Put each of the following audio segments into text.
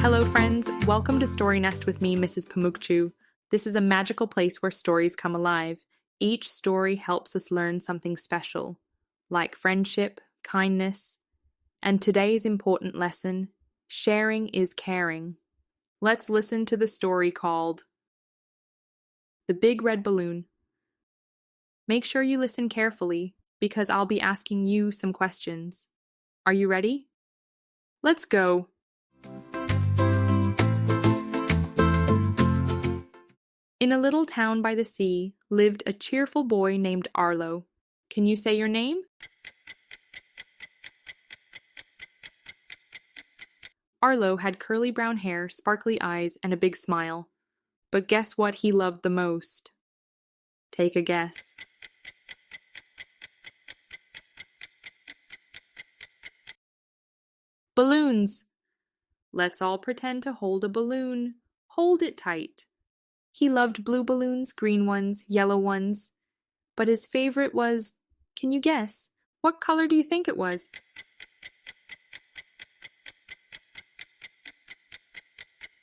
Hello friends, welcome to StoryNest with me, Mrs. Pamukçu. This is a magical place where stories come alive. Each story helps us learn something special, like friendship, kindness, and today's important lesson, sharing is caring. Let's listen to the story called The Big Red Balloon. Make sure you listen carefully because I'll be asking you some questions. Are you ready? Let's go. In a little town by the sea lived a cheerful boy named Arlo. Can you say your name? Arlo had curly brown hair, sparkly eyes, and a big smile. But guess what he loved the most? Take a guess. Balloons! Let's all pretend to hold a balloon. Hold it tight. He loved blue balloons, green ones, yellow ones. But his favorite was, can you guess? What color do you think it was?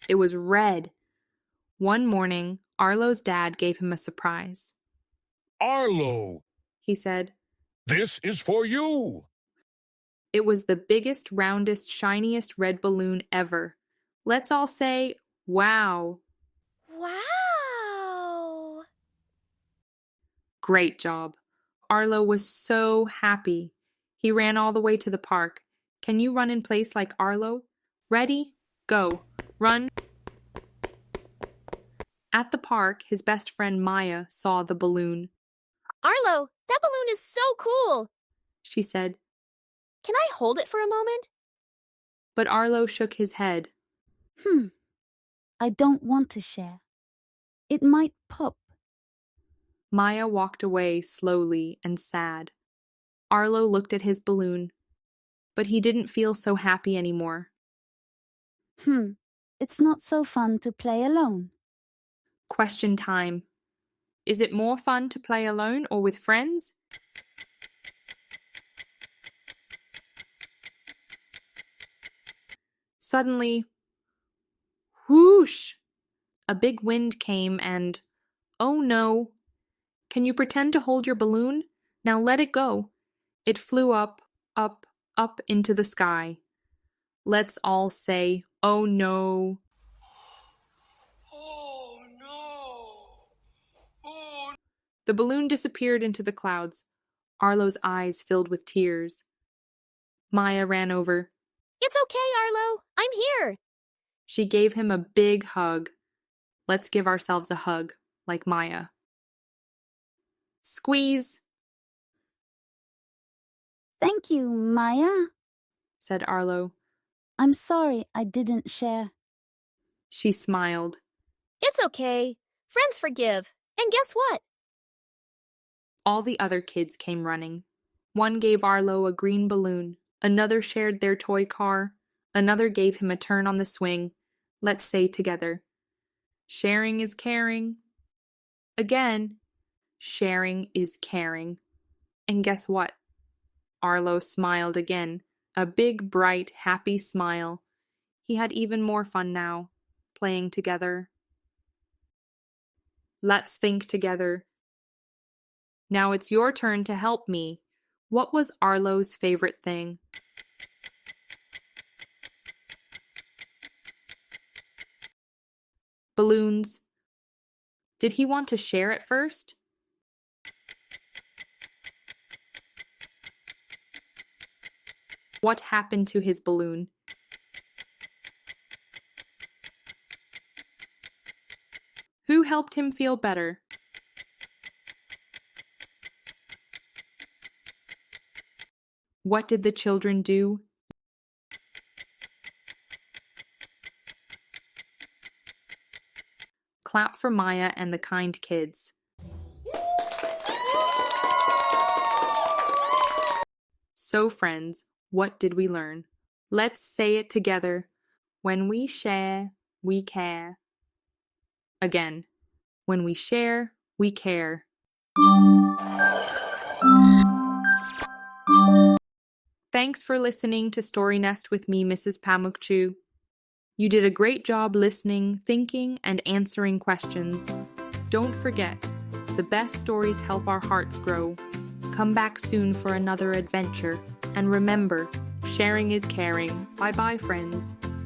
It was red. One morning, Arlo's dad gave him a surprise. Arlo, He said. this is for you. It was the biggest, roundest, shiniest red balloon ever. Let's all say, wow. Wow! Great job. Arlo was so happy. He ran all the way to the park. Can you run in place like Arlo? Ready? Go. Run. At the park, his best friend Maya saw the balloon. Arlo, that balloon is so cool! She said, Can I hold it for a moment? but Arlo shook his head. I don't want to share. It might pop. Maya walked away slowly and sad. Arlo looked at his balloon, but he didn't feel so happy anymore. It's not so fun to play alone. Question time. Is it more fun to play alone or with friends? Suddenly, whoosh! A big wind came and, oh no! Can you pretend to hold your balloon? Now let it go. It flew up, up, up into the sky. Let's all say, oh no. Oh, no. Oh, The balloon disappeared into the clouds. Arlo's eyes filled with tears. Maya ran over. It's okay, Arlo. I'm here. She gave him a big hug. Let's give ourselves a hug, like Maya. Squeeze, Thank you, Maya. said Arlo. I'm sorry I didn't share. She smiled. It's okay. Friends forgive. And guess what? All the other kids came running. One gave Arlo a green balloon. Another shared their toy car. Another gave him a turn on the swing. Let's say together, sharing is caring. Again, sharing is caring. And guess what? Arlo smiled again, a big, bright, happy smile. He had even more fun now, playing together. Let's think together. Now it's your turn to help me. What was Arlo's favorite thing? Balloons. Did he want to share it first? What happened to his balloon? Who helped him feel better? What did the children do? Clap for Maya and the kind kids. So friends, what did we learn? Let's say it together. When we share, we care. Again, when we share, we care. Thanks for listening to StoryNest with me, Mrs. Pamukçu. You did a great job listening, thinking, and answering questions. Don't forget, the best stories help our hearts grow. Come back soon for another adventure. And remember, sharing is caring. Bye-bye, friends.